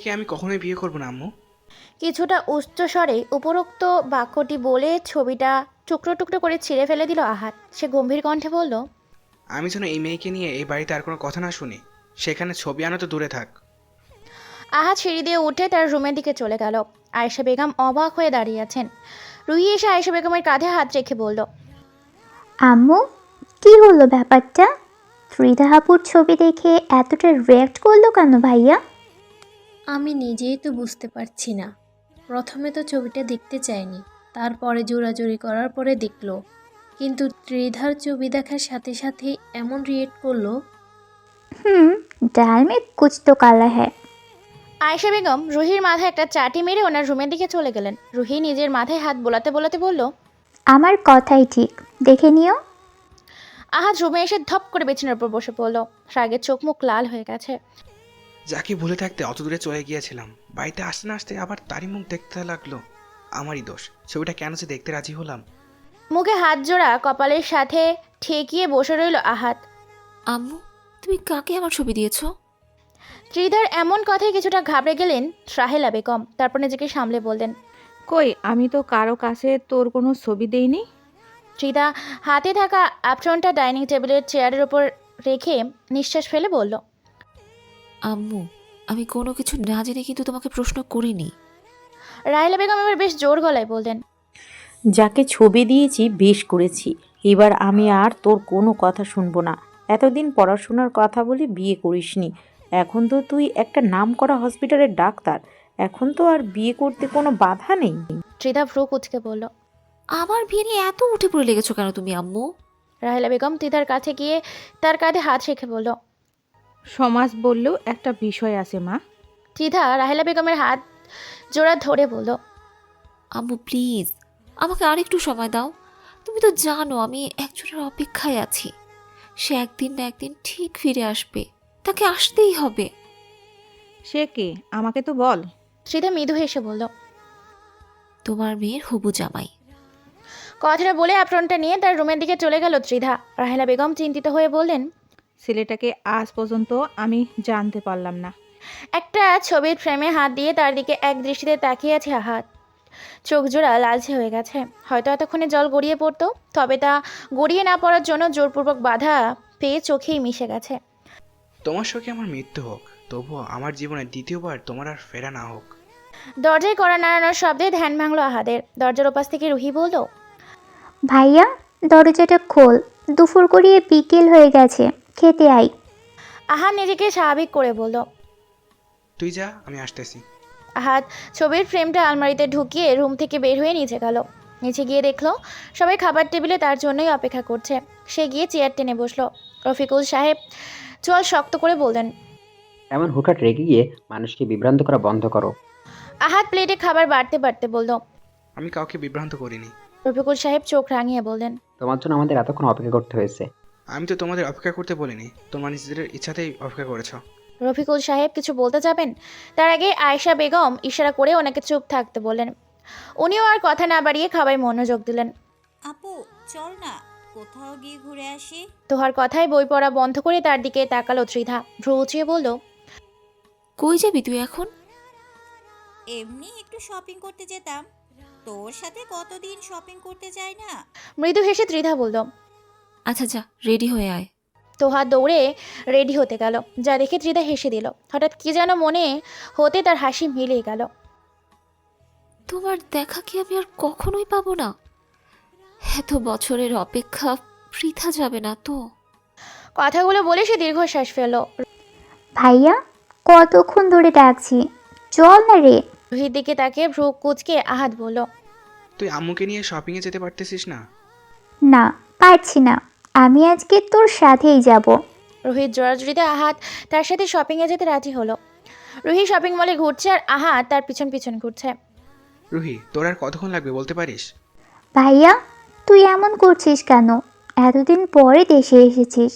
মেয়েকে আমি কখনোই বিয়ে করব না আম্মু। কিছুটা উচ্চস্বরে উপরোক্ত বাক্যটি বলে ছবিটা টুকরো টুকরো করে ছিঁড়ে ফেলে দিল আহাত। সে গম্ভীর কণ্ঠে বলল, আমি যেন এই মেয়েকে নিয়ে এই বাড়িতে আর কোনো কথা না শুনি, সেখানে ছবি আনা তো দূরে থাক। আহাত সিঁড়ি দিয়ে উঠে তার রুমের দিকে চলে গেল। আয়েশা বেগম অবাক হয়ে দাঁড়িয়ে আছেন। রুহি এসে আয়েশা বেগমের কাঁধে হাত রেখে বলল, আম্মু, কি হলো ব্যাপারটা? ত্রিধা আপুর ছবি দেখে এতটা রিয়াক্ট করলো কেন ভাইয়া? আমি নিজেই তো বুঝতে পারছি না। প্রথমে তো ছবিটা দেখতে চায়নি, তারপরে জোরাজুরি করার পরে দেখলো, কিন্তু ত্রিধার ছবি দেখার সাথে সাথে এমন রিয়েক্ট করলো। হুম, ডাল মে কুছ তো কালা হ্যায়। আয়েশা বেগম রুহির মাথায় একটা চাটি মেরে ওনার রুমের দিকে চলে গেলেন। রুহি নিজের মাথায় হাত বোলাতে বোলাতে বলল, আমার কথাই ঠিক, দেখে নিও। আহাত রুমে এসে ধপ করে বিছানার উপর বসে পড়ল। রাগের চোখ মুখ লাল হয়ে গেছে। যাকে ভুলে থাকতে অত দূরে চলে গিয়েছিলাম, বাড়িতে আসতে না আসতে আবার তারই মুখ দেখতে লাগলো। আমারই দোষ, ছবিটা কেন যে দেখতে রাজি হলাম। মুখে হাত জোড়া কপালের সাথে ঠেকিয়ে বসে রইল আহাত। আম্মু, তুমি কাকে আমার ছবি দিয়েছো? ত্রিধার এমন কথায় কিছুটা ঘাবড়ে গেলেন রাহেলা বেগম। তারপর নিজেকে সামলে বললেন, কই, আমি তো কারো কাছে তোর কোনো ছবি দেইনি। ত্রিধা হাতে থাকা অ্যাপ্রনটা ডাইনিং টেবিলের চেয়ারের ওপর রেখে নিঃশ্বাস ফেলে বলল, আম্মু, আমি কোনো কিছু না জেনে কিন্তু তোমাকে প্রশ্ন করিনি। রাহেলা বেগম এবার বেশ জোর গলায় বললেন, যাকে ছবি দিয়েছি বেশ করেছি, এবার আমি আর তোর কোনো কথা শুনবো না। এতদিন পড়াশোনার কথা বলে বিয়ে করিসনি, এখন তো তুই একটা নামকরা হসপিটালের ডাক্তার, এখন তো আর বিয়ে করতে কোনো বাধা নেই। ত্রিধা ভ্রু কুচকে বলল, আমার বিয়ে নিয়ে এত উঠে পড়ে লেগেছো কেন তুমি আম্মু? রাহেলা বেগম ত্রিধার কাছে গিয়ে তার কাঁধে হাত রেখে বলল। সমাজ বললেও একটা বিষয় আছে মা। ত্রিধা রাহেলা বেগমের হাত জোড়া ধরে বলল, আম্মু প্লিজ, আমাকে আরেকটু সময় দাও। তুমি তো জানো আমি একজনের অপেক্ষায় আছি। সে একদিন না একদিন ঠিক ফিরে আসবে, তাকে আসতেই হবে। সে কে, আমাকে তো বল। ত্রিধা মৃদু হেসে বলল, তোমার মেয়ের হবু জামাই। কথাটা বলে অ্যাপ্রনটা নিয়ে তার রুমের দিকে চলে গেল ত্রিধা। রাহেলা বেগম চিন্তিত হয়ে বললেন, ছেলেটাকে আজ পর্যন্ত আমি জানতে পারলাম না। একটা ছবির ফ্রেমে হাত দিয়ে তার দিকে এক দৃষ্টিতে তাকিয়ে আছে আহাত। চোখ জোড়া লালচে হয়ে গেছে। হয়তো এতক্ষণে জল গড়িয়ে পড়তো, তবে তা গড়িয়ে না পড়ার জন্য জোরপূর্বক বাধা পেয়ে চোখেই মিশে গেছে। তোমার শোকে আমার মৃত্যু হোক, তবুও আমার জীবনে দ্বিতীয়বার তোমার আর ফেরা না হোক। দরজায় কড়া নাড়ানোর শব্দে ধ্যান ভাঙল আহাদের। দরজার ওপাশ থেকে রুহি বলল, ভাইয়া, দরজাটা খোল, দুপুর গড়িয়ে বিকেল হয়ে গেছে, খেতে আই। আহাদ নিজেকে স্বাভাবিক করে বলল। তুই যা, আমি আসতেছি। আহাদ ছবির ফ্রেমটা আলমারিতে ঢুকিয়ে রুম থেকে বের হয়ে নিচে গেল। নিচে গিয়ে দেখলো সবাই খাবার টেবিলে তার জন্যই অপেক্ষা করছে। সে গিয়ে চেয়ার টেনে বসলো। রফিকুল সাহেব চোয়াল শক্ত করে বললেন, এমন হুটহাট রেগে গিয়ে মানুষকে বিভ্রান্ত করা বন্ধ করো। আহাদ প্লেটে খাবার বাড়তে বাড়তে বলল। আমি কাউকে বিভ্রান্ত করিনি। রফিকুল সাহেব চোখ রাঙিয়ে বললেন, তোমার জন্য আমাদের এতক্ষণ অপেক্ষা করতে হয়েছে। আমি তো তোমাদের অপেক্ষা করতে বলিনি, তোমার নিজেদের ইচ্ছাতেই অপেক্ষা করেছো। রফিকুল সাহেব কিছু বলতে যাবেন, তার আগে আয়েশা বেগম ইশারা করে ওনাকে চুপ থাকতে বললেন। উনিও আর কথা না বাড়িয়ে খাবায় মনোযোগ দিলেন। আপু, চল না কোথাও গিয়ে ঘুরে আসি। তোহার কথায় বই পড়া বন্ধ করে তার দিকে তাকালো ত্রিধা। ভ্রু উঁচিয়ে বলল, কই যাবি তুই এখন? এমনি একটু শপিং করতে যেতাম, তোর সাথে কতদিন শপিং করতে যাই না। মৃদু হেসে ত্রিধা বলল। আচ্ছা যা, রেডি হয়ে আয়। তোহা দৌড়ে রেডি হতে গেল, যা দেখে ত্রিধা হেসে দিল। হঠাৎ কি যেন মনে হতে তার হাসি মিলিয়ে গেল। তোমার দেখা কি আমি আর কখনোই পাবো না? এত বছরের অপেক্ষা বৃথা যাবে না তো? কথাগুলো বলে সে দীর্ঘশ্বাস ফেলল। ভাইয়া, কতক্ষণ ধরে ডাকছি, চল না রে। রুহির দিকে তাকিয়ে ভ্রু কুচকে আহাদ বলল, তুই আম্মুকে নিয়ে শপিংয়ে যেতে পারতেছিস না? না, পারছি না, আমি আজকে তোর সাথেই যাব। রুহির জোড়াজুড়িতে আহাদ তার সাথে শপিংয়ে যেতে রাজি হলো। রুহি শপিং মলে ঘুরছে আর আহাদ তার পিছন পিছন ঘুরছে। রুহি, তোর আর কতক্ষণ লাগবে বলতে পারিস? ভাইয়া, তুই এমন করছিস কেন? এতদিন পরে দেশে এসেছিস,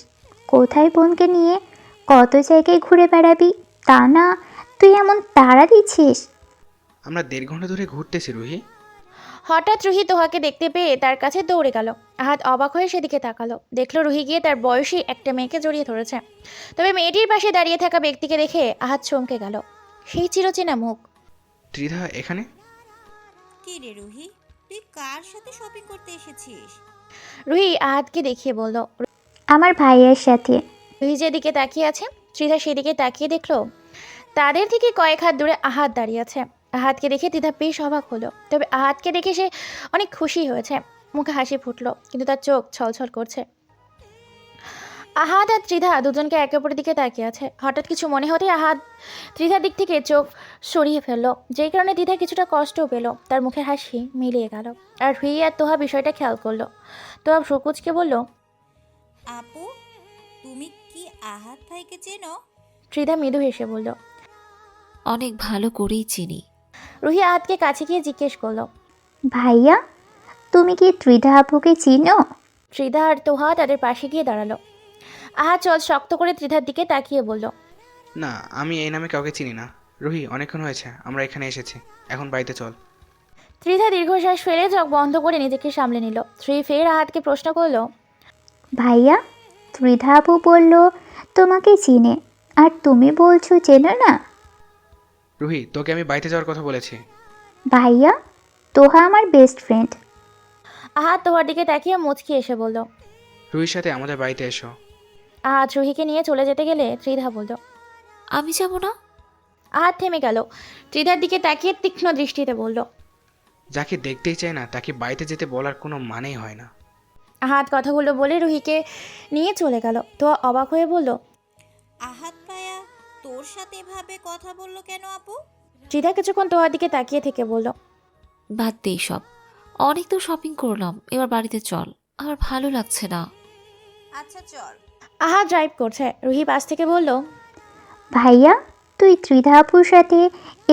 কোথায় বোনকে নিয়ে কত জায়গায় ঘুরে বেড়াবি, তা না তুই এমন তাড়া দিচ্ছিস। আমরা 1.5 ঘন্টা ধরে ঘুরতেছি রুহি। হঠাৎ রুহি তোহাকে দেখতে পেয়ে তার কাছে দৌড়ে গেল। আহাদ অবাক হয়ে সেদিকে তাকালো। দেখলো রুহি গিয়ে তার বয়সী একটা মেয়েকে জড়িয়ে ধরেছে। তবে মেয়েটির পাশে দাঁড়িয়ে থাকা ব্যক্তিকে দেখে আহাদ চমকে গেল। সেই চিরচেনা মুখ। ত্রিধা এখানে? কি রে রুহি, তুই কার সাথে শপিং করতে এসেছিস? রুহি আহাতকে দেখিয়ে বলল। আমার ভাইয়ের সাথে। রুহি যেদিকে তাকিয়ে আছে ত্রিধা সেদিকে তাকিয়ে দেখলো তাদের থেকে কয়েক হাত দূরে আহাত দাঁড়িয়ে আছে। আহাতকে দেখে ত্রিধা বেশ অবাক হলো, তবে আহাতকে দেখে সে অনেক খুশি হয়েছে। মুখে হাসি ফুটলো, কিন্তু তার চোখ ছলছল করছে। আহাত আর ত্রিধা দুজনকে একে অপরের দিকে তাকিয়ে আছে। হঠাৎ কিছু মনে হতেই আহাত ত্রিধার দিক থেকে চোখ সরিয়ে ফেললো, যেই কারণে ত্রিধা কিছুটা কষ্টও পেল। তার মুখের হাসি মিলিয়ে গেল। আর রুহি আর তোহা বিষয়টা খেয়াল করলো। তোহা সকুচকে বলল, আপু, তুমি কি আহাত ভাইকে চেনো? ত্রিধা মৃদু হেসে বলল। অনেক ভালো করেই চিনি। রুহি আহাতকে কাছে গিয়ে জিজ্ঞেস করলো। ভাইয়া, তুমি কি ত্রিধা আপুকে চিনো? ত্রিধা আর তোহা তাদের পাশে গিয়ে দাঁড়ালো। আহাত চোখ শক্ত করে ত্রিধার দিকে তাকিয়ে বলল, না, আমি এই নামে কাউকে চিনি না। রুহি, অনেকক্ষণ হয়েছে আমরা এখানে এসেছি, এখন বাড়িতে চল। ত্রিধা দীর্ঘশ্বাস ফেলে চোখ বন্ধ করে নিজেকে সামলে নিল। ফের আহাতকে প্রশ্ন করলো, ভাইয়া, ত্রিধা আপু বলল তোমাকে চিনে, আর তুমি বলছো চেনো না? রুহি, তোকে আমি বাড়িতে যাওয়ার কথা বলেছি। ভাইয়া, তোহা আমার বেস্ট ফ্রেন্ড। আহাত তোহার দিকে তাকিয়ে মুচকি এসে বলল। রুহির সাথে আমাদের বাড়িতে এসো। আহাত রুহিকে নিয়ে চলে যেতে গেলে ত্রিধা বলল। আমি যাব না। আহাত থেমে গেল। ত্রিধার দিকে তাকিয়ে তীক্ষ্ণ দৃষ্টিতে বলল। যাকে দেখতেই চায় না তাকে বাড়িতে যেতে বলার কোনো মানেই হয় না। আহাত কথাগুলো বলে রুহিকে নিয়ে চলে গেল। তোহা অবাক হয়ে বলল, আহাত ভাইয়া তোর সাথে এভাবে কথা বললো কেন আপু? ত্রিধা কিছুক্ষণ তোহার দিকে তাকিয়ে থেকে বলল, বাদ দেই সব, অনেক তো শপিং করলাম, এবার বাড়িতে চল, আমার ভালো লাগছে না। আচ্ছা চল। আহাত ড্রাইভ করছে। রুহি পাশ থেকে বলল, ভাইয়া, তুই ত্রিধা আপুর সাথে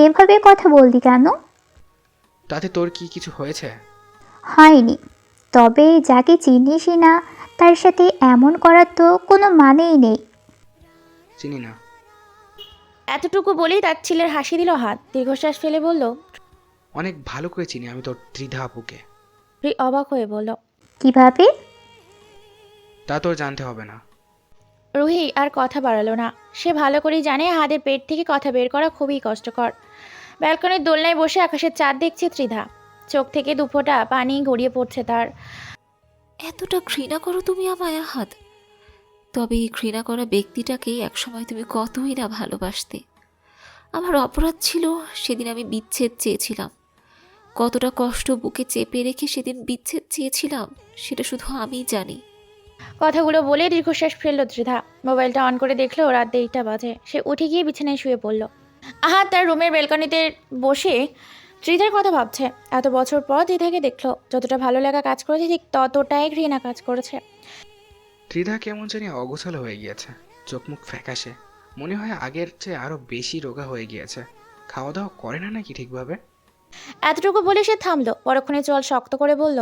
এভাবে কথা বললি কেন? তাতে তোর কি কিছু হয়েছে? হয়নি, তবে যাকে চিনিসই না তার সাথে এমন করার তো কোনো মানেই নেই। চিনি না। এতটুকু বলেই তার ছেলের হাসি দিল আহাত। দীর্ঘশ্বাস ফেলে বলল। অনেক ভালো করে চিনি আমি তোর ত্রিধা আপুকে। রুহি অবাক হয়ে বলল, কিভাবে? তা তোর জানতে হবে না। রুহি আর কথা বাড়ালো না। সে ভালো করেই জানে আহাদের পেট থেকে কথা বের করা খুবই কষ্টকর। ব্যালকনির দোলনায় বসে আকাশের চাঁদ দেখছে ত্রিধা। চোখ থেকে দুফোঁটা পানি গড়িয়ে পড়ছে তার। এতটা ঘৃণা করো তুমি আমায় আহাত? তবে এই ঘৃণা করা ব্যক্তিটাকে একসময় তুমি কতই না ভালোবাসতে। আমার অপরাধ ছিল সেদিন আমি বিচ্ছেদ চেয়েছিলাম। কতটা কষ্ট বুকে চেপে রেখে সেদিন বিচ্ছেদ চেয়েছিলাম সেটা শুধু আমিই জানি। কথাগুলো বলে দীর্ঘশ্বাস ফেলল ত্রিধা। মোবাইলটা অন করে দেখলো রাত 1:30 বাজে। সে উঠে গিয়ে বিছানায় শুয়ে পড়ল। আহাত তার রুমের ব্যালকনিতে বসে ত্রিধার কথা ভাবছে। এত বছর পর ত্রিধাকে দেখলো। যতটা ভালো লাগা কাজ করেছে ঠিক ততটাই ঘৃণা কাজ করেছে। ত্রিধা কেমন জানি অগোছালো হয়ে গিয়েছে, চোখ মুখ ফ্যাকাশে, মনে হয় আগের চেয়ে আরো বেশি রোগা হয়ে গিয়েছে। খাওয়া দাওয়া করে না নাকি ঠিকভাবে? এতটুকু বলে সে থামলো। পরক্ষণে চল শক্ত করে বলল,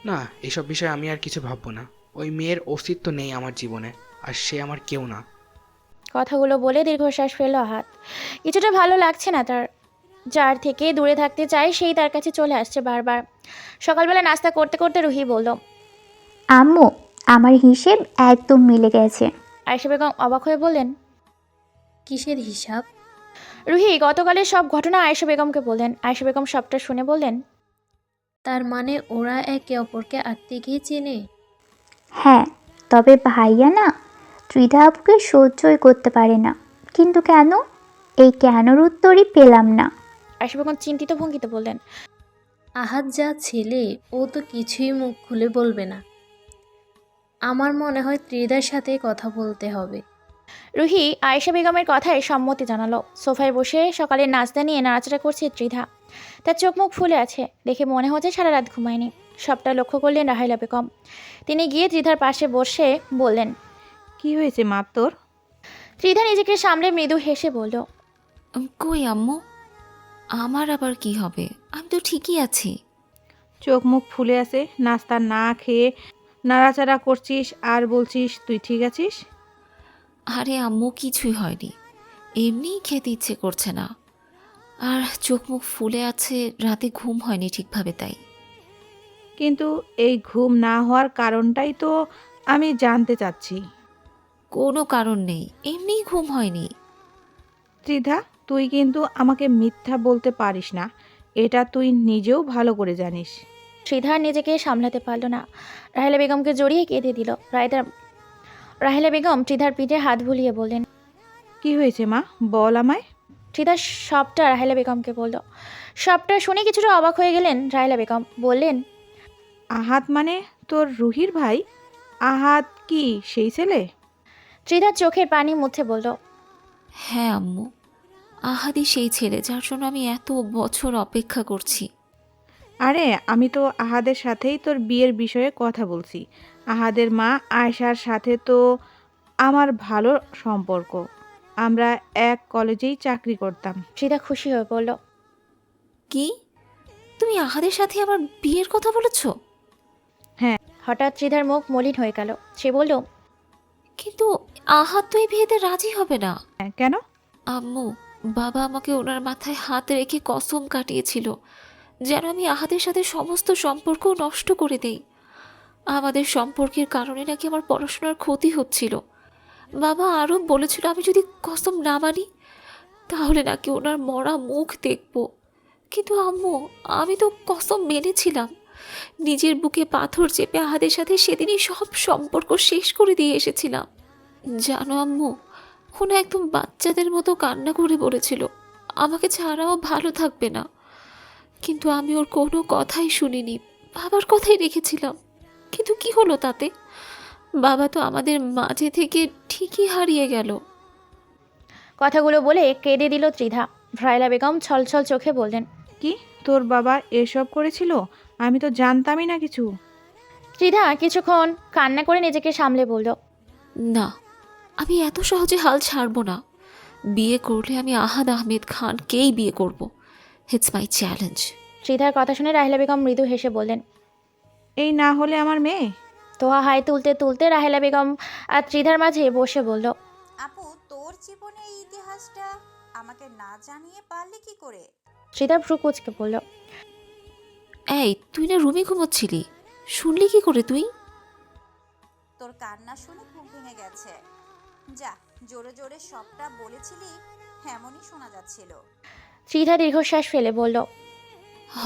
না, এসব বিষয়ে আমি আর কিছু ভাববো না। ওই মেয়ের অস্তিত্ব নেই আমার জীবনে, আর সে আমার কেউ না। কথাগুলো বলে দীর্ঘশ্বাস ফেলল আহাত। কিছুটা ভালো লাগছে না তার। যার থেকে দূরে থাকতে চায় সেই তার কাছে চলে আসছে বারবার। সকালবেলা নাস্তা করতে করতে রুহি বলল, আম্মু, আমার হিসেব একদম মিলে গেছে। আয়েশা বেগম অবাক হয়ে বললেন। কিসের হিসাব? রুহি গতকালের সব ঘটনা আয়েশা বেগমকে বললেন। আয়েশা বেগম সবটা শুনে বললেন, তার মানে ওরা একে অপরকে আগ থেকেই চেনে? হ্যাঁ, তবে ভাইয়া না ত্রিধা আপুকে সহ্যই করতে পারে না। কিন্তু কেন? এই কেনর উত্তরই পেলাম না। আয়েশা বেগম চিন্তিত ভঙ্গিতে বললেন, আহাত যা ছেলে, ও তো কিছুই মুখ খুলে বলবে না। আমার মনে হয় ত্রিধার সাথে কথা বলতে হবে। রুহি আয়েশা বেগমের কথায় সম্মতি জানালো। সোফায় বসে সকালের নাস্তা নিয়ে নাড়াচাড়া করছে ত্রিধা। তার চোখ মুখ ফুলে আছে, দেখে মনে হচ্ছে সারা রাত ঘুমায়নি। সবটা লক্ষ্য করলেন রাহেলা বেগম। তিনি গিয়ে ত্রিধার পাশে বসে বললেন, কি হয়েছে মা তোর? ত্রিধা নিজেকে সামলে মৃদু হেসে বলল, কই আম্মু, আমার আবার কি হবে? আমি তো ঠিকই আছি। চোখ মুখ ফুলে আছে, নাস্তা না খেয়ে নাড়াচাড়া করছিস আর বলছিস তুই ঠিক আছিস? আরে আম্মু, কিছুই হয়নি, এমনিই খেতে ইচ্ছে করছে না। আর চোখ মুখ ফুলে আছে, রাতে ঘুম হয়নি ঠিকভাবে তাই। কিন্তু এই ঘুম না হওয়ার কারণটাই তো আমি জানতে চাচ্ছি। কোনো কারণ নেই, এমনিই ঘুম হয়নি। ত্রিধা, তুই কিন্তু আমাকে মিথ্যা বলতে পারিস না, এটা তুই নিজেও ভালো করে জানিস। ত্রিধা নিজেকে সামলাতে পারল না, রাহেলা বেগমকে জড়িয়ে কেঁদে দিল। রাহেলা বেগম ত্রিধার পিঠে হাত বুলিয়ে বললেন। কি হয়েছে মা, বল আমায়। ত্রিধা সবটা রাহেলা বেগমকে বলল। সবটা শুনে কিছুটা অবাক হয়ে গেলেন রাহেলা বেগম। বললেন, আহাত মানে তোর রুহির ভাই? আহাত কি সেই ছেলে? ত্রিধার চোখের পানি মুছে বলল, হ্যাঁ আম্মু, আহাদি সেই ছেলে যার জন্য আমি এত বছর অপেক্ষা করছি। আরে আমি তো আহাদের সাথেই তোর বিয়ের বিষয়ে কথা বলছি। আহাদের মা আয়শার সাথে তো আমার ভালো সম্পর্ক, আমরা এক কলেজেই চাকরি করতাম। ত্রিধা খুশি হয়ে বলল, কি, তুমি আহাদের সাথে আমার বিয়ের কথা বলেছো? হঠাৎ ত্রিধার মুখ মলিন হয়ে গেল। সে বলল, কিন্তু আহাদ তো এই বিয়েতে রাজি হবে না। হ্যাঁ, কেন? আম্মু, বাবা আমাকে ওনার মাথায় হাত রেখে কসম কাটিয়েছিল যেন আমি আহাদের সাথে সমস্ত সম্পর্ক নষ্ট করে দেই। আমাদের সম্পর্কের কারণে নাকি আমার পড়াশোনার ক্ষতি হচ্ছিল। বাবা আরও বলেছিল আমি যদি কসম না মানি তাহলে নাকি ওনার মরা মুখ দেখব। কিন্তু আম্মু, আমি তো কসম মেনেছিলাম। নিজের বুকে পাথর চেপে আহাদের সাথে সেদিনই সব সম্পর্ক শেষ করে দিয়ে এসেছিলাম। জানো আম্মু, ওনা একদম বাচ্চাদের মতো কান্না করে বলেছিল আমাকে ছাড়াও ভালো থাকবে না। কিন্তু আমি ওর কোনো কথাই শুনিনি, বাবার কথাই রেখেছিলাম। কিন্তু কি হলো তাতে? বাবা তো আমাদের মাঝে থেকে ঠিকই হারিয়ে গেল। কথাগুলো বলে কেঁদে দিল ত্রিধা। রাহেলা বেগম ছলছল চোখে বললেন, কি, তোর বাবা এসব করেছিল? আমি তো জানতামই না কিছু। ত্রিধা কিছুক্ষণ কান্না করে নিজেকে সামলে বলল, না, আমি এত সহজে হাল ছাড়বো না। বিয়ে করলে আমি আহাদ আহমেদ খানকেই বিয়ে করব। It's my challenge. ত্রিধার কথা শুনে রাহেলা বেগম মৃদু হেসে বললেন। এই না হলে আমার মেয়ে। তোহা হাই তুলতে তুলতে রাহেলা বেগম আর ত্রিধার মাঝে বসে বলল, আপু, তোর জীবনে এই ইতিহাসটা আমাকে না জানিয়ে পারলে কি করে? ত্রিধা ভ্রু কুচকে বলল, এই, তুই না রুমে ঘুমোচ্ছিলি, শুনলি কি করে তুই? তোর কান্না শুনে ঘুম ভেঙে গেছে। যা, জোরে জোরে সবটা বলেছিলি, এমনই শোনা যাচ্ছিল। ত্রিধা দীর্ঘশ্বাস ফেলে বলল,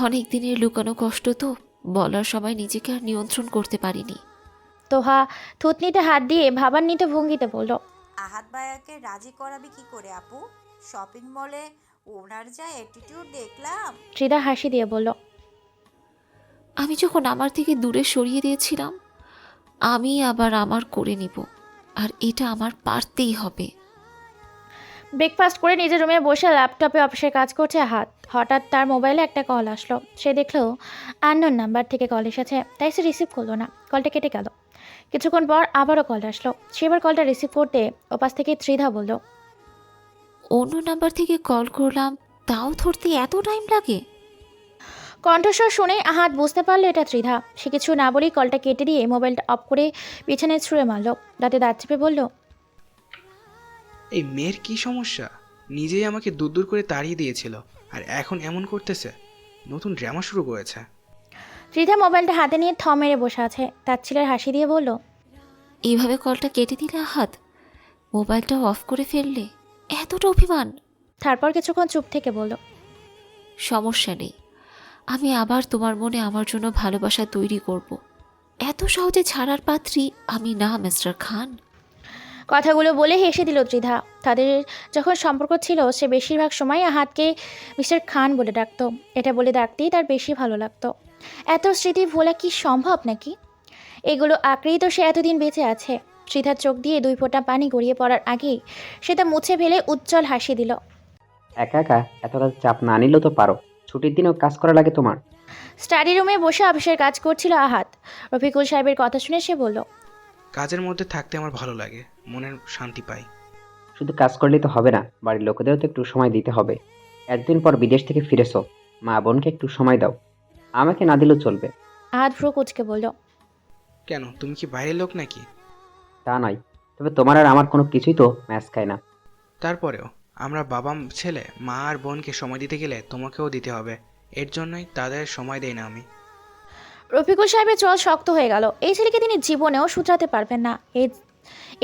অনেক দিনের লুকানো কষ্ট তো, বলার সময় নিজেকে আর নিয়ন্ত্রণ করতে পারিনি। তোহা থুতনিতে হাত দিয়ে ভাবান্বিত ভঙ্গিতে বলল, আহাদ ভাইয়াকে রাজি করাবি কি করে আপু? শপিং মলে ওনার যা অ্যাটিটিউড দেখলাম। ত্রিধা হাসি দিয়ে বলল, আমি যখন আমার থেকে দূরে সরিয়ে দিয়েছিলাম, আমি আবার আমার করে নিব, আর এটা আমার পারতেই হবে। ব্রেকফাস্ট করে নিজের রুমে বসে ল্যাপটপে অফিসের কাজ করছে আহাত। হঠাৎ তার মোবাইলে একটা কল আসলো। সে দেখলো আননোন নাম্বার থেকে কল এসেছে, তাই সে রিসিভ করলো না। কলটা কেটে গেল। কিছুক্ষণ পর আবারও কল আসলো। সে এবার কলটা রিসিভ করতে ওপাশ থেকে ত্রিধা বলল, অন্য নাম্বার থেকে কল করলাম, তাও ধরতে এত টাইম লাগে? কণ্ঠস্বর শুনে আহাত বুঝতে পারলো এটা ত্রিধা। সে কিছু না বলেই কলটা কেটে দিয়ে মোবাইলটা অফ করে পিছনে ছুঁড়ে মারল। দাঁতে দাঁত চেপে বলল, এই মেয়ের কি সমস্যা? নিজেই আমাকে দূর দূর করে তাড়িয়ে দিয়েছিল, আর এখন এমন করতেছে। নতুন ড্রামা শুরু করেছে। ত্রিধা মোবাইলটা হাতে নিয়ে থ মেরে বসে আছে। তার ছেলের হাসি দিয়ে বলল, এইভাবে কলটা কেটে দিলে আহাদ, মোবাইলটা অফ করে ফেললে, এতটা অভিমান? তারপর কিছুক্ষণ চুপ থেকে বলল, সমস্যা নেই, আমি আবার তোমার মনে আমার জন্য ভালোবাসা তৈরি করব। এত সহজে ছাড়ার পাত্রী আমি না মিস্টার খান। কথাগুলো বলে হেসে দিল ত্রিধা। তাদের যখন সম্পর্ক ছিল সে বেশিরভাগ সময় আহাতকে মিস্টার খান বলে ডাকতো। এটা বলে ডাকতেই তার বেশি ভালো লাগতো। এত স্মৃতি ভোলা কি সম্ভব নাকি? এগুলো আঁকড়েই তো সে এতদিন বেঁচে আছে। ত্রিধার চোখ দিয়ে 2 ফোঁটা পানি গড়িয়ে পড়ার আগেই সে তা মুছে ফেলে উজ্জ্বল হাসি দিল। একা একা এত কাজ চাপ না নিলেও তো পারো। ছুটির দিনেও কাজ করা লাগে তোমার। স্টাডি রুমে বসে অফিসের কাজ করছিল আহাত। রফিকুল সাহেবের কথা শুনে সে বলল, কাজের মধ্যে থাকতে আমার ভালো লাগে, মনের শান্তি পাই। শুধু কাজ করলেই তো হবে না, বাড়ির লোকেদেরও তো একটু সময় দিতে হবে। একদিন পর বিদেশ থেকে ফিরেছো, মা বোনকে একটু সময় দাও। আমাকে না দিলেও চলবে। আহাত ভ্রু কুচকে বলল, কেন, তুমি কি বাইরের লোক নাকি? তা নয়, তবে তোমার আর আমার কোনো কিছুই তো ম্যাচ খায় না। তারপরেও আমরা বাবা ছেলে, মা আর বোনকে সময় দিতে গেলে তোমাকেও দিতে হবে। এর জন্যই তাদের সময় দেই না আমি। রফিকুল সাহেবের চল শক্ত হয়ে গেল। এই ছেলেকে তিনি জীবনেও শুধরাতে পারবেন না। এই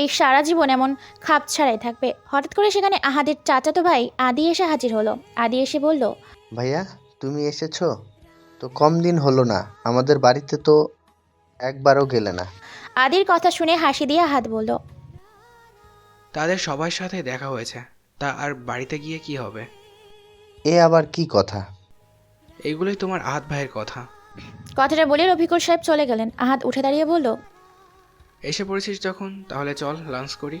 এই সারা জীবন এমন খাপ ছাড়াই থাকবে। হঠাৎ করে সেখানে আহাদের চাচাতো ভাই আদি এসে হাজির হলো। আদি এসে বলল, ভাইয়া, তুমি এসেছো? তো কম দিন হলো না, আমাদের বাড়িতে তো একবারও গেলে না। আদির কথা শুনে হাসি দিয়ে আহাদ বলল, তাদের সবার সাথে দেখা হয়েছে, তা আর বাড়িতে গিয়ে কি হবে? এ আবার কি কথা? এগুলোই তোমার আহাত ভাইয়ের কথা। কথাটা বলে রফিকুল সাহেব চলে গেলেন। আহাদ উঠে দাঁড়িয়ে বলল, এসে পড়েছিস যখন, তাহলে চল লাঞ্চ করি।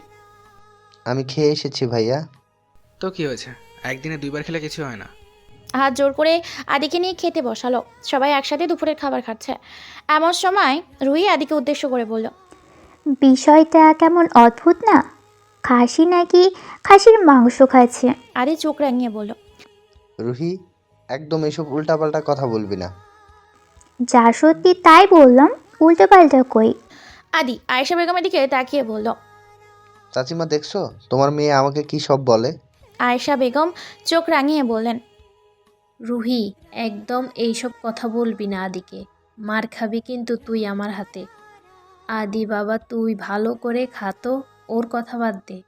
আমি খেয়ে এসেছি ভাইয়া। তো কি হয়েছে, একদিনে 2বার খেলে কিছু হয় না। আহাদ জোর করে আদিকে নিয়ে খেতে বসালো। সবাই একসাথে দুপুরের খাবার খাচ্ছে। এমন সময় রুহি আদিকে উদ্দেশ্য করে বলল, বিষয়টা কেমন অদ্ভুত না? খাসি নাকি খাসির মাংস খাচ্ছে। আদি চোখ রাঙিয়ে বলল, রুহি, একদম এসব উল্টাপাল্টা কথা বলবি না। যা সত্যি তাই বললাম, উল্টোপাল্টা কই? আদি আয়েশা বেগমের দিকে তাকিয়ে বলল। চাচিমা, দেখছো তোমার মেয়ে আমাকে কি সব বলে? আয়েশা বেগম চোখ রাঙিয়ে বললেন, রুহি, একদম এইসব কথা বলবি না আদিকে। মার খাবি কিন্তু তুই আমার হাতে। আদি বাবা, তুই ভালো করে খাতো, ওর কথা বাদ দে।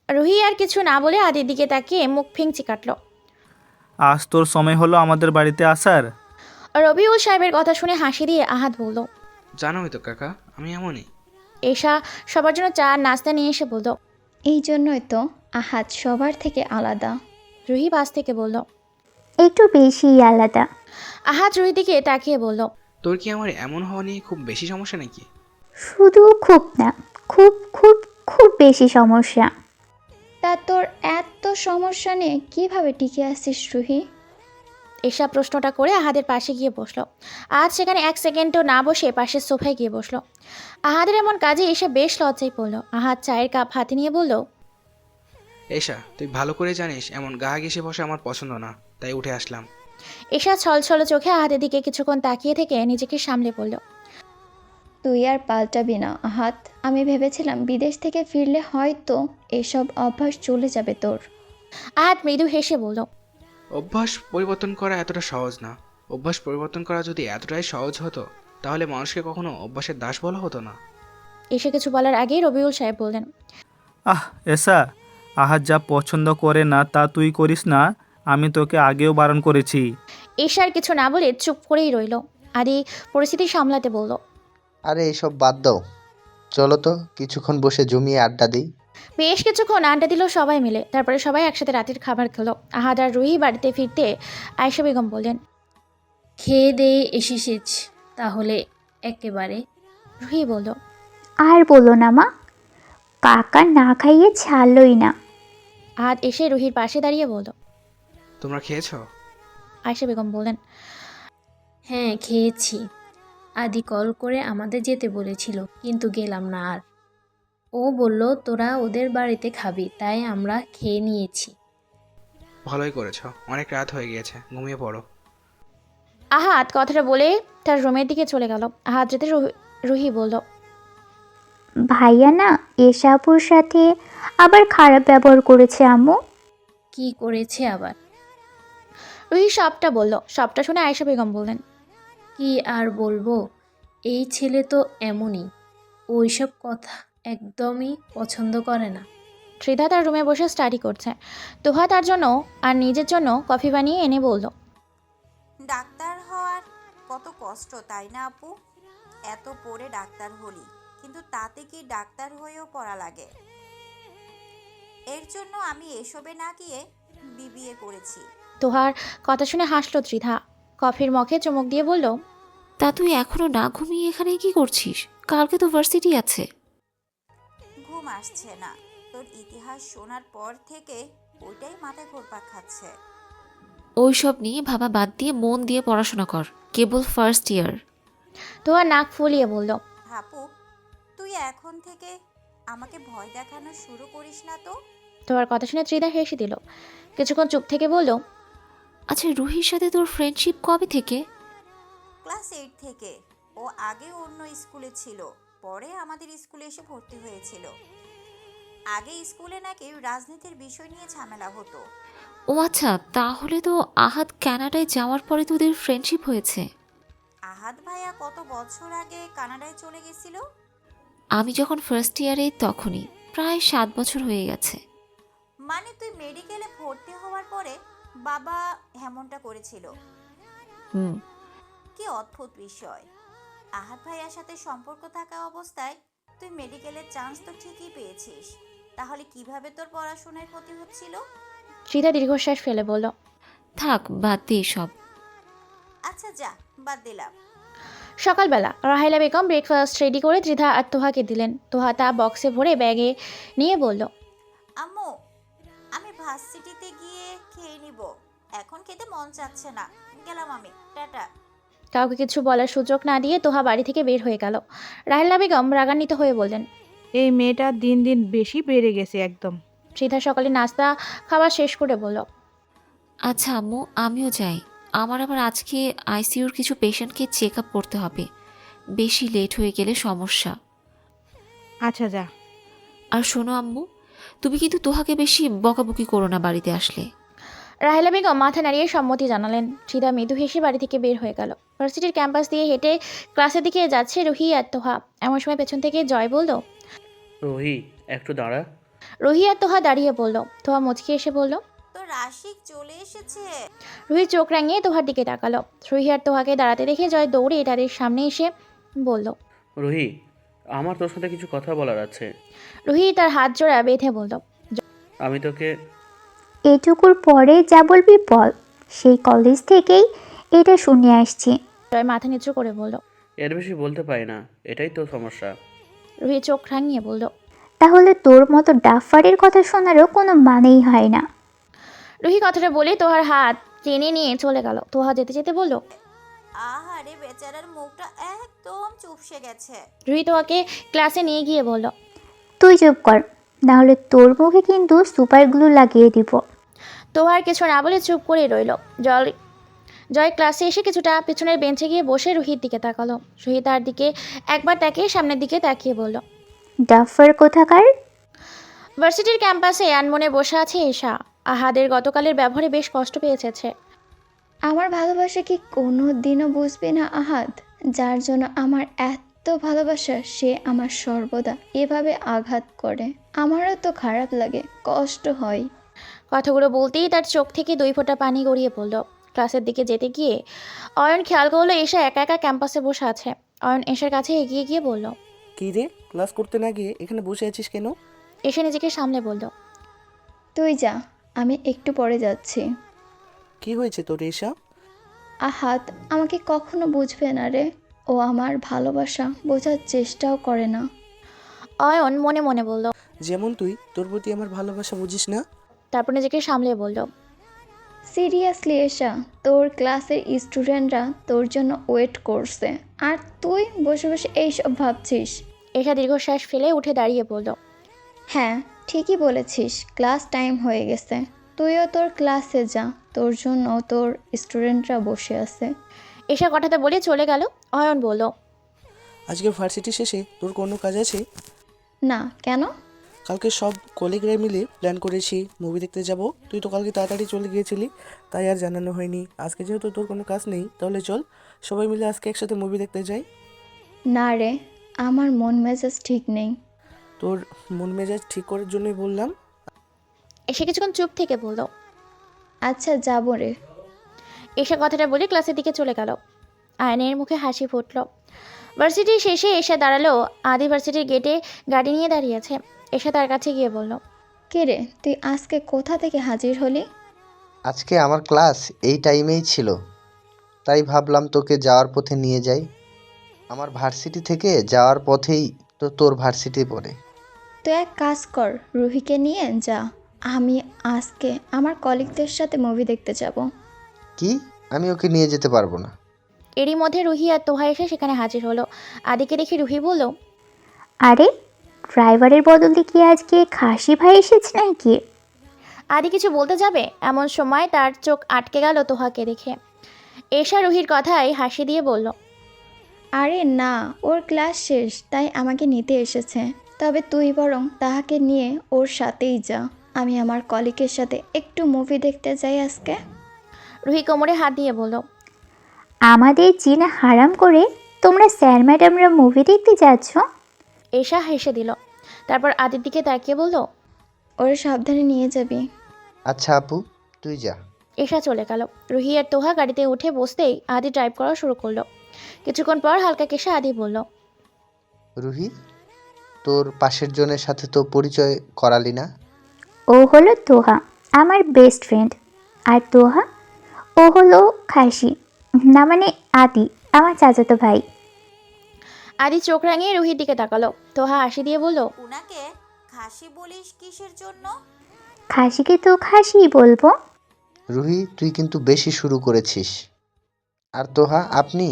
রুহি আর কিছু না বলে আদির দিকে তাকিয়ে মুখ ফিংচি কাটল। আজ তোর সময় হলো আমাদের বাড়িতে আসার। রবিউল সাহেবের কথা শুনে হাসি দিয়ে আহাদ বলল, জানোই তো কাকা, আমি এমনই। এশা সবার জন্য চা আর নাস্তা নিয়ে এসে বলল, এই জন্যই তো আহাদ সবার থেকে আলাদা। রুহি পাশ থেকে বলল। একটু বেশি আলাদা। আহাদ রুহির দিকে তাকিয়ে বলল, তোর কি আমার এমন হওয়া নিয়ে খুব বেশি সমস্যা নাকি? শুধু খুব না, খুব খুব খুব বেশি সমস্যা। তা তোর এত সমস্যা নিয়ে কিভাবে টিকে আসছিস রুহি? এশা প্রশ্নটা করে আহাদের পাশে গিয়ে বসলো। আজ সেখানে 1 সেকেন্ডও না বসে পাশের সোফায় গিয়ে বসলো। আহাদের এমন কাজে এসে বেশ লজ্জায় পড়ল। আহাদ চায়ের কাপ হাতে নিয়ে বলল, এশা, তুই ভালো করে জানিস এমন গা ঘেঁষে বসে আমার পছন্দ না, তাই উঠে আসলাম। এশা ছলছল চোখে আহাদের দিকে কিছুক্ষণ তাকিয়ে থেকে নিজেকে সামলে পড়ল। তুই আর পাল্টাবি না আহাদ। আমি ভেবেছিলাম বিদেশ থেকে ফিরলে হয়তো এসব অভ্যাস চলে যাবে তোর। আহাদ মৃদু হেসে বলল, অভ্যাস পরিবর্তন করা এতটা সহজ না। অভ্যাস পরিবর্তন করা যদি এতটাই সহজ হতো, তাহলে মানুষকে কখনো অভ্যাসের দাস বলা হতো না। এসে কিছু বলার আগেই রবিউল সাহেব বললেন, এসা, আহাদ যা পছন্দ করে না তা তুই করিস না, আমি তোকে আগেও বারণ করেছি। এশার কিছু না বলে চুপ করেই রইল। আদি পরিস্থিতি সামলাতে বলল, আরে এসব বাদ দাও, চলো তো কিছুক্ষণ বসে জমিয়ে আড্ডা দিই। বেশ কিছুক্ষণ আড্ডা দিল সবাই মিলে। তারপরে সবাই একসাথে রাতের খাবার খেলো। আহাদ আর রুহি বাড়িতে ফিরতে আয়েশা বেগম বললেন, খেয়ে দিয়ে এসেছিস তাহলে একেবারে? রুহি বলল, আর বলো না মা, কাকা না খাইয়ে ছাড়লই না। আহাদ এসে রুহির পাশে দাঁড়িয়ে বলল, তোমরা খেয়েছো? আয়েশা বেগম বললেন, হ্যাঁ, খেয়েছি। আদি কল করে আমাদের যেতে বলেছিল, কিন্তু গেলাম না আর। ও বলল তোরা ওদের বাড়িতে খাবি, তাই আমরা খেয়ে নিয়েছি। ভালোই করেছো, অনেক রাত হয়ে গিয়েছে, ঘুমিয়ে পড়ো। আহাদ কথাটা বলে তার রুমের দিকে চলে গেল। আহাদ যেতে রুহি বলল, ভাইয়া না এসাপুর সাথে আবার খারাপ ব্যবহার করেছে আম্মু। কি করেছে আবার? রুহি সবটা বলল। সবটা শুনে আয়েশা বেগম বললেন, কি আর বলবো, এই ছেলে তো এমনই, ওইসব কথা একদমই পছন্দ করে না। ত্রিধা তার রুমে বসে স্টাডি করছে। তোহা তার জন্য আর নিজের জন্য কফি বানিয়ে এনে বলল, ডাক্তার হওয়ার কত কষ্ট তাই না আপু? এত পড়ে ডাক্তার হলি, কিন্তু তাতে কি ডাক্তার হয়েও পড়া লাগে? এর জন্য আমি এসবে না গিয়ে বিবিএ করেছি। তোহার কথা শুনে হাসলো ত্রিধা। কফির মুখে চুমুক দিয়ে বলল, তা তুই এখনো না ঘুমিয়ে এখানে কি করছিস? কালকে তো ভার্সিটি আছে। ঘুম আসছে না, তোর ইতিহাস শোনার পর থেকে ওইটাই মাথায় ঘুরপাক খাচ্ছে। ওইসব নিয়ে ভাবা বাদ দিয়ে মন দিয়ে পড়াশোনা কর, কেবল ফার্স্ট ইয়ার। তোহা নাক ফুলিয়ে বলল, আপু, তুই এখন থেকে আমাকে ভয় দেখানো শুরু করিস না তো। তোহার কথা শুনে ত্রিধা হেসে দিল। কিছুক্ষণ চুপ থেকে বলল, আচ্ছা, রুহির সাথে তোর ফ্রেন্ডশিপ কবে থেকে? ক্লাস 8 থেকে। ও আগে অন্য স্কুলে ছিল, পরে আমাদের স্কুলে এসে ভর্তি হয়েছিল। আগে স্কুলে নাকি রাজনীতির বিষয় নিয়ে ঝামেলা হতো। ও আচ্ছা, তাহলে তো আহাদ কানাডায় যাওয়ার পরে তোদের ফ্রেন্ডশিপ হয়েছে। আহাদ ভাইয়া কত বছর আগে কানাডায় চলে গেছিল। আমি যখন ফার্স্ট ইয়ারে তখনই, প্রায় 7 বছর হয়ে গেছে। মানে তুই মেডিকেলে ভর্তি হওয়ার পরে বাবা এমনটা করেছিল? হুম। কি অদ্ভুত বিষয়। আহাদ ভাইয়ার সাথে সম্পর্ক থাকা অবস্থায় তুই মেডিকেলের চান্স তো ঠিকই পেয়েছিস, তাহলে কিভাবে তোর পড়াশোনায় ক্ষতি হচ্ছিল? ত্রিধা দীর্ঘশ্বাস ফেলে বলল, থাক, বাদ দে সব। আচ্ছা যা, বাদ দিলাম। সকালবেলা রাহেলা বেগম ব্রেকফাস্ট রেডি করে ত্রিধা আর তোহাকে দিলেন। তোহা তা বক্সে ভরে ব্যাগে নিয়ে বলল, আম্মু, আমি ভার্সিটিতে গিয়ে খেয়ে নিব, এখন খেতে মন চাচ্ছে না, গেলাম আমি, টাটা। কাউকে কিছু বলার সুযোগ না দিয়ে তোহা বাড়ি থেকে বের হয়ে গেল। রাহেলা বেগম রাগান্বিত হয়ে বললেন, এই মেয়েটা দিন দিন বেশি বেড়ে গেছে একদম। ত্রিধা সকালে নাস্তা খাওয়া শেষ করে বলল, আচ্ছা আম্মু, আমিও যাই। আমার আবার আজকে আইসিইউর কিছু পেশেন্টকে চেক আপ করতে হবে, বেশি লেট হয়ে গেলে সমস্যা। আচ্ছা যা। আর শোনো আম্মু, তুমি কিন্তু তোহাকে বেশি বকাবকি করো না বাড়িতে আসলে। রাহেলা বেগম মাথা নাড়িয়ে সম্মতি জানালেন। ত্রিধা মৃদু হেসে বাড়ি থেকে বের হয়ে গেল। ভার্সিটির ক্যাম্পাস দিয়ে হেঁটে ক্লাসের দিকে যাচ্ছে রুহি আর তোহা। এমন সময় পেছন থেকে জয় বলল, রোহি, একটু দাঁড়া। রুহি আর তোহা দাঁড়িয়ে বলল। তোহা মুচকি এসে বলল, তো রাশিক চলে এসেছে। রুহি চোখ রাঙিয়ে তোহার দিকে তাকালো। রুহি আর তোহাকে দাঁড়াতে দেখে জয় দৌড়ে তাদের সামনে এসে বলল, রোহি, আমার তোর সাথে কিছু কথা বলার আছে। রুহি তার হাত জোড়া বেঁধে বলল, আমি তোকে এটুকুর পরে যা বলবি বল, সেই কলেজ থেকেই এটা শুনে আসছি। জয় মাথা নিচু করে বলল। এর বেশি বলতে পারি না, এটাই তো সমস্যা। রুহি চোখ রাঙিয়ে বলল, তাহলে তোর মতো ডাফারের কথা শোনারও কোনো মানেই হয় না। রুহি কথাটা বলে তোহার হাত টেনে নিয়ে চলে গেল। তোহা যেতে যেতে বলল, আহারে বেচারার মুখটা একদম চুপসে গেছে। রুহি তোহাকে ক্লাসে নিয়ে গিয়ে বলল, তুই চুপ কর, নাহলে তোর মুখে কিন্তু সুপার গ্লু লাগিয়ে দিব। তোহার কিছু না বলে চুপ করে রইল। জয় ক্লাসে এসে কিছুটা পেছনের বেঞ্চে গিয়ে বসে রুহির দিকে তাকালো। রুহি তার দিকে একবার তাকিয়ে সামনের দিকে তাকিয়ে বলল, ডাফার কোথাকার। ভার্সিটির ক্যাম্পাসে আনমনে বসে আছে এশা। আহাদের গতকালের ব্যবহারে বেশ কষ্ট পেয়েছে সে। আমার ভালোবাসা কি কোনো দিনও বুঝবে না আহাদ? যার জন্য আমার এত ভালোবাসা, সে আমার সর্বদা এভাবে আঘাত করে। আমারও তো খারাপ লাগে, কষ্ট হয়। কথাগুলো বলতেই তার চোখ থেকে 2 ফোঁটা পানি গড়িয়ে পড়ল। ক্লাসের দিকে যেতে গিয়ে অয়ন খেয়াল করলো এশা একা একা ক্যাম্পাসে বসে আছে। অয়ন এশার কাছে এগিয়ে গিয়ে বলল, কি রে, ক্লাস করতে না গিয়ে এখানে বসে আছিস কেন? এশা নিজেকে সামলে বলল, তুই যা, আমি একটু পরে যাচ্ছি। কি হয়েছে তোর এসা? আহাদ আমাকে কখনো বুঝবে না রে। ও আমার ভালোবাসা বোঝার চেষ্টাও করে না। অয়ন মনে মনে বলল। যেমন তুই তোর প্রতি আমার ভালোবাসা বুঝিস না। তারপর নিজেকে সামলে বলল, সিরিয়াসলি এশা, তোর ক্লাসের স্টুডেন্টরা তোর জন্য ওয়েট করছে, আর তুই বসে বসে এইসব ভাবছিস। এশা দীর্ঘশ্বাস ফেলে উঠে দাঁড়িয়ে বলল, হ্যাঁ ঠিকই বলেছিস, ক্লাস টাইম হয়ে গেছে। তুইও তোর ক্লাসে যা, তোর জন্য তোর স্টুডেন্টরা বসে আছে। এশা কথাটা বলে চলে গেল। অয়ন বলল, আজকে ভার্সিটি শেষে তোর কোনো কাজ আছে? না, কেন? কালকে সব কলিগরা মিলে প্ল্যান করেছি মুভি দেখতে যাব। তুই তো কালকে তাড়াতাড়ি চলে গিয়েছিলি, তাই আর জানানো হয়নি। আজকে যেহেতু তোর কোনো কাজ নেই, তাহলে চল সবাই মিলে আজকে একসাথে মুভি দেখতে যাই। না রে, আমার মন মেজাজ ঠিক নেই। তোর মন মেজাজ ঠিক করার জন্যই বললাম। এসে কিছুক্ষণ চুপ থেকে বলল, আচ্ছা যাবো রে। এশা কথাটা বলে ক্লাসের দিকে চলে গেল। আয়নের মুখে হাসি ফুটল। ভার্সিটি শেষে এসে দাঁড়ালো। আদি ভার্সিটির গেটে গাড়ি নিয়ে দাঁড়িয়েছে। এসে তার কাছে গিয়ে বলল, কে রে, তুই আজকে কোথা থেকে হাজির হলি? আজকে আমার ক্লাস এই টাইমেই ছিল, তাই ভাবলাম তোকে যাওয়ার পথে নিয়ে যাই। আমার ভার্সিটি থেকে যাওয়ার পথেই তো তোর ভার্সিটি পড়ে। তুই এক কাজ কর, রুহিকে নিয়ে যা। আমি আজকে আমার কলিগদের সাথে মুভি দেখতে যাব। কি? আমি ওকে নিয়ে যেতে পারবো না। এরই মধ্যে রুহি আর তোহা এসে সেখানে হাজির হলো। আদিকে দেখে রুহি বলল, আরে ড্রাইভারের বদলে কি আজকে খাসি ভাই এসেছে নাকি? আদি কিছু বলতে যাবে এমন সময় তার চোখ আটকে গেল তোহাকে দেখে। এশা রুহির কথায় হাসি দিয়ে বলল, আরে না, ওর ক্লাস শেষ তাই আমাকে নিতে এসেছে। তবে তুই বরং তাহাকে নিয়ে ওর সাথেই যা। আমি আমার কলিগের সাথে একটু মুভি দেখতে যাই আজকে। রুহি কোমরে হাত দিয়ে বলল, আমাদের চিনা হারাম করে তোমরা স্যার ম্যাডামরা মুভি দেখতে যাচ্ছ? এশা হেসে দিল, তারপর আদির দিকে তাকিয়ে বলল, ওরা সাবধানে নিয়ে যাবি। আচ্ছা আপু, তুই যা। এশা চলে গেল। রুহি আর তোহা গাড়িতে উঠে বসতেই আদি ড্রাইভ করা শুরু করলো। কিছুক্ষণ পর হালকা কেশে আদি বলল, রুহি, তোর পাশের জনের সাথে তো পরিচয় করালি না। ও হলো তোহা, আমার বেস্ট ফ্রেন্ড। আর তোহা, ও হলো খাসি, না মানে আদি, আমার চাচাতো ভাই। আদি চোখ রাঙিয়ে রুহির দিকে তাকালো। তোহা হাসি দিয়ে বলল, উনাকে খাসি বলিস কিসের জন্য? খাসিকে তো খাসিই বলবো। রুহি, তুই কিন্তু বেশি শুরু করেছিস। আর তোহা, আপনি?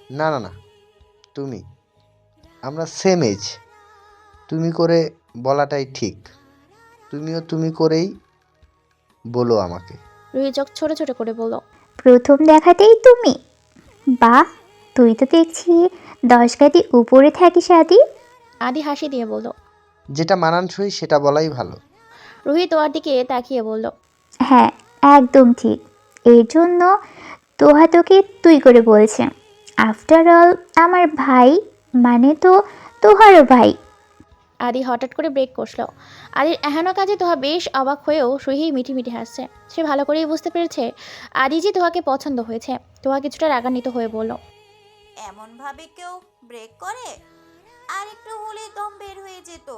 না না না, তুমি। আমরা সেম এজ, তুমি করে বলাটাই ঠিক। তুমিও তুমি করেই বলো আমাকে। রুহি চোখ ছোট ছোট করে বলল, প্রথম দেখাতেই তুমি? বাহ, তুই তো দেখছি 10 কাঠি উপরে থাকিস আদি। আদি হাসি দিয়ে বলল। যেটা মানানসই সেটা বলাই ভালো। রুহি তোহার দিকে তাকিয়ে বলল, হ্যাঁ, একদম ঠিক। এর জন্য তোহা তোকে তুই করে বলছে। আফটার অল আমার ভাই মানে তো তোহারও ভাই। আদি হঠাৎ করে ব্রেক কষল। আদির এহেন কাজে তোহা বেশ অবাক হয়েও রুহি মিটি মিটি হাসছে। সে ভালো করেই বুঝতে পেরেছে আদি যে তোহাকে পছন্দ হয়েছে। তোহা কিছুটা রাগান্বিত হয়ে বলল, এমন ভাবে কেউ ব্রেক করে? আর একটু হলেই দম বের হয়ে যেত।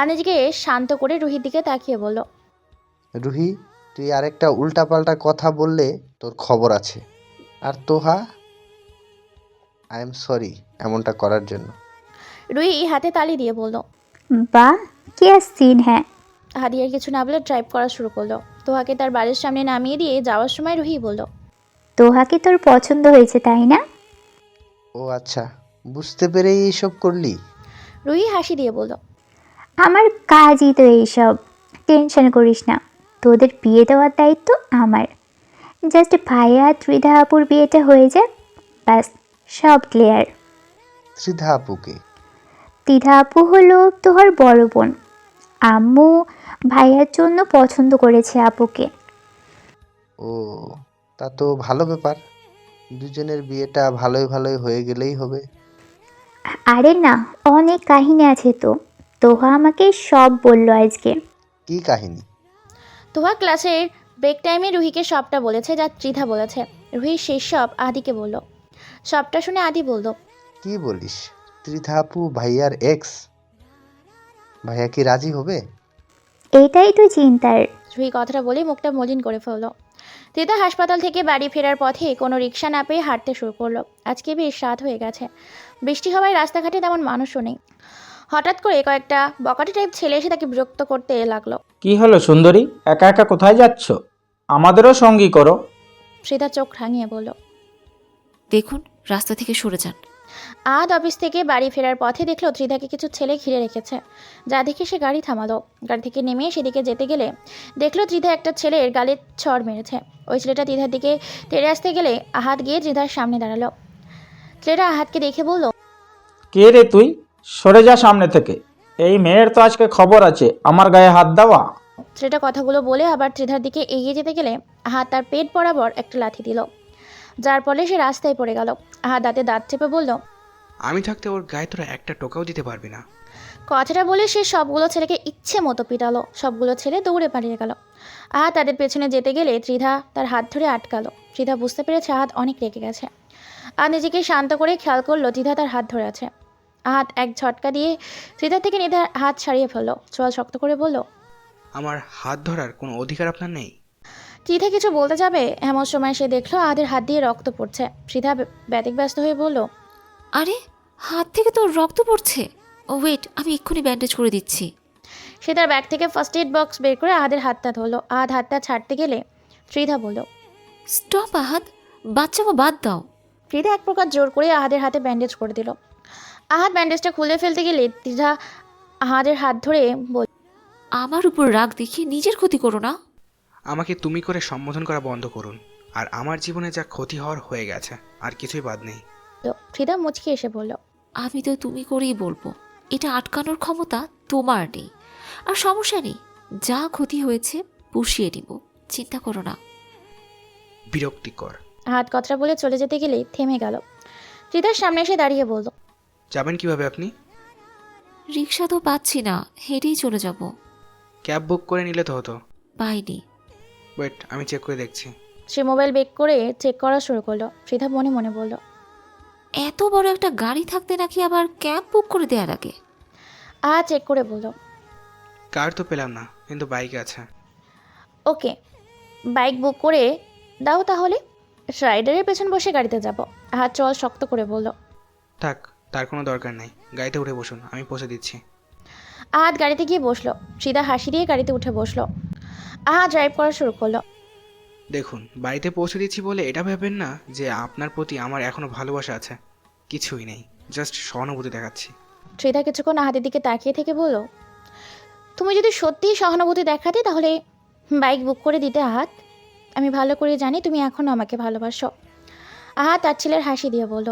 আনিজকে শান্ত করে রুহির দিকে তাকিয়ে বলল, রুহি, তুই আরেকটা উল্টাপাল্টা কথা বললে তোর খবর আছে। আর তোহা, আই এম সরি এমনটা করার জন্য। রুহি হাতে তালি দিয়ে বলল। বাহ, কি সিন! হ্যাঁ, আদি আর কিছু না বলে ড্রাইভ করা শুরু করলো। তোহাকে তার বাড়ির সামনে নামিয়ে দিয়ে যাওয়ার সময় রুহি বলল, তোহাকে তোর পছন্দ হয়েছে তাই না? ও আচ্ছা, বুঝতে পেরেই এইসব করলি? রুহি হাসি দিয়ে বলল, আমার কাজই তো এইসব, টেনশন করিস না। তোদের বিয়ে দেওয়ার দায়িত্ব আমার। জাস্ট ভাইয়া ত্রিধা আপুর বিয়েটা হয়ে যাক, ব্যাস সব ক্লিয়ার। ত্রিধা আপুকে? ত্রিধা আপু হলো তোহার বড় বোন। আম্মু ভাইয়ার জন্য পছন্দ করেছে আপুকে। ও, তা তো ভালো ব্যাপার। দুজনের বিয়েটা ভালোই ভালোই হয়ে গেলেই হবে। আরে না, অনেক কাহিনী আছে তো। তোহা আমাকে সব বললো আজকে। কি কাহিনী? তোহা ক্লাসের ব্রেক টাইমে রুহিকে সবটা বলেছে যা ত্রিধা বলেছে। রুহি শেষ সব আদিকে বলল। সবটা শুনে আদি বলল, কি বলিস? ত্রিধা আপু ভাইয়ার এক্স? ভাইয়া কি রাজি হবে? এটাই তো চিন্তার। রুহি কথাটা বলে মুখটা মলিন করে ফেলল। ত্রিধা হাসপাতাল থেকে বাড়ি ফেরার পথে কোনো রিক্সা না পেয়ে হাঁটতে শুরু করলো। আজকে বেশ রাত হয়ে গেছে। বৃষ্টি হওয়ায় রাস্তাঘাটে তেমন মানুষও নেই। হঠাৎ করে কয়েকটা বকাটে টাইপ ছেলে এসে তাকে বিরক্ত করতে লাগলো। কি হলো সুন্দরী, একা একা কোথায় যাচ্ছ? আমাদেরও সঙ্গী করো। ত্রিধা চোখ রাঙিয়ে বলল, দেখুন, রাস্তা থেকে সরে যান। আদ অফিস থেকে বাড়ি ফেরার পথে দেখলো ত্রিধাকে কিছু ছেলে ঘিরে রেখেছে। যা দেখে সে গাড়ি থামালো। গাড়ি থেকে নেমে সেদিকে যেতে গেলে দেখলো ত্রিধা একটা ছেলের গালে ছড় মেরেছে। ওই ছেলেটা ত্রিধার দিকে তেড়ে আসতে গেলে আহাত গিয়ে ত্রিধার সামনে দাঁড়ালো। ছেলেটা আহাতকে দেখে বলল, কে রে তুই? সরে যা সামনে থেকে। এই মেয়ের তো আজকে খবর আছে আমার গায়ে হাত দেওয়া। ছেলেটা কথাগুলো বলে আবার ত্রিধার দিকে এগিয়ে যেতে গেলে আহাত তার পেট বরাবর একটা লাথি দিল, যার ফলে সে রাস্তায় পড়ে গেল। আহাত দাঁতে দাঁত চেপে বলল, আমি থাকতে ওর গায়ে তোরা একটা টোকাও দিতে পারবি না। কথাটা বলে সে সবগুলো ছেলেকে ইচ্ছে মতো পিটালো। সবগুলো ছেলে দৌড়ে পালিয়ে গেল। আহাত তাদের পেছনে যেতে গেলে ত্রিধা তার হাত ধরে আটকালো। ত্রিধা বুঝতে পেরেছে আহাত অনেক রেগে গেছে। আর নিজেকে শান্ত করে খেয়াল করলো ত্রিধা তার হাত ধরে আছে। আহাত এক ঝটকা দিয়ে ত্রিধার থেকে ত্রিধার হাত ছাড়িয়ে ফেললো। চোয়াল শক্ত করে বলল, আমার হাত ধরার কোনো অধিকার আপনার নেই। ত্রিধা কিছু বলতে যাবে এমন সময় সে দেখলো আহাদের হাত দিয়ে রক্ত পড়ছে। ত্রিধা ব্যতিব্যস্ত হয়ে বলল, আরে, হাত থেকে তো রক্ত পড়ছে। ও ওয়েট, আমি এক্ষুনি ব্যান্ডেজ করে দিচ্ছি। সে তার ব্যাগ থেকে ফার্স্ট এড বক্স বের করে আহাদের হাতটা ধরলো। আহাদ হাতটা ছাড়তে গেলে ত্রিধা বলল, স্টপ আহাদ, বাচ্চামা বাদ দাও। ত্রিধা এক প্রকার জোর করে আহাদের হাতে ব্যান্ডেজ করে দিল। আহাদ ব্যান্ডেজটা খুলে ফেলতে গেলে ত্রিধা আহাদের হাত ধরে বলল, আমার উপর রাগ দেখিয়ে নিজের ক্ষতি করো না। আমাকে তুমি করে সম্বোধন করা বন্ধ করুন। আর আমার জীবনে যা ক্ষতি হওয়ার হয়ে গেছে, আর কিছুই বাদ নেই। ত্রিধা মুচকি এসে বলল, আমি তো তুমি করেই বলবো। এটা আটকানোর ক্ষমতা তোমার নেই। আর সমস্যা নেই, যা ক্ষতি হয়েছে পুষিয়ে নিব, চিন্তা করো না। বিরক্তিকর। আহাদ কথাটা বলে চলে যেতে গেলেই থেমে গেল। ত্রিধার সামনে এসে দাঁড়িয়ে বলল, যাবেন কিভাবে আপনি? রিক্সা তো পাচ্ছি না, হেঁটেই চলে যাব। ক্যাব বুক করে নিলে তো হতো। পাইনি। ওয়েট, আমি চেক করে দেখছি। সে মোবাইল বেক করে চেক করা শুরু করলো। ত্রিধা মনে মনে বলল, এত বড় একটা গাড়ি থাকতে নাকি আবার ক্যাব বুক করে দেওয়া লাগে? চেক করে বলল, কার তো পেলাম না, কিন্তু বাইক আছে। ওকে, বাইক বুক করে দাও তাহলে। রাইডারের পেছন বসে গাড়িতে যাব। চল শক্ত করে বলল। থাক, তার কোনো দরকার নেই, গাড়িতে উঠে বসুন, আমি পৌঁছে দিচ্ছি। গাড়িতে গিয়ে বসলো। ত্রিধা হাসি দিয়ে গাড়িতে উঠে বসলো। ড্রাইভ করা শুরু করলো। দেখুন, বাড়িতে পৌঁছে দিচ্ছি বলে এটা ভেবেন না যে আপনার প্রতি আমার এখনো ভালোবাসা আছে। কিছুই নেই, জাস্ট সহানুভূতি দেখাচ্ছি। ত্রিধা কিছুক্ষণ আহাদের দিকে তাকিয়ে থেকে বলল, তুমি যদি সত্যিই সহানুভূতি দেখাতে তাহলে বাইক বুক করে দিতে আহাত। আমি ভালো করে জানি তুমি এখনও আমাকে ভালোবাসো। তার ছেলের হাসি দিয়ে বলল,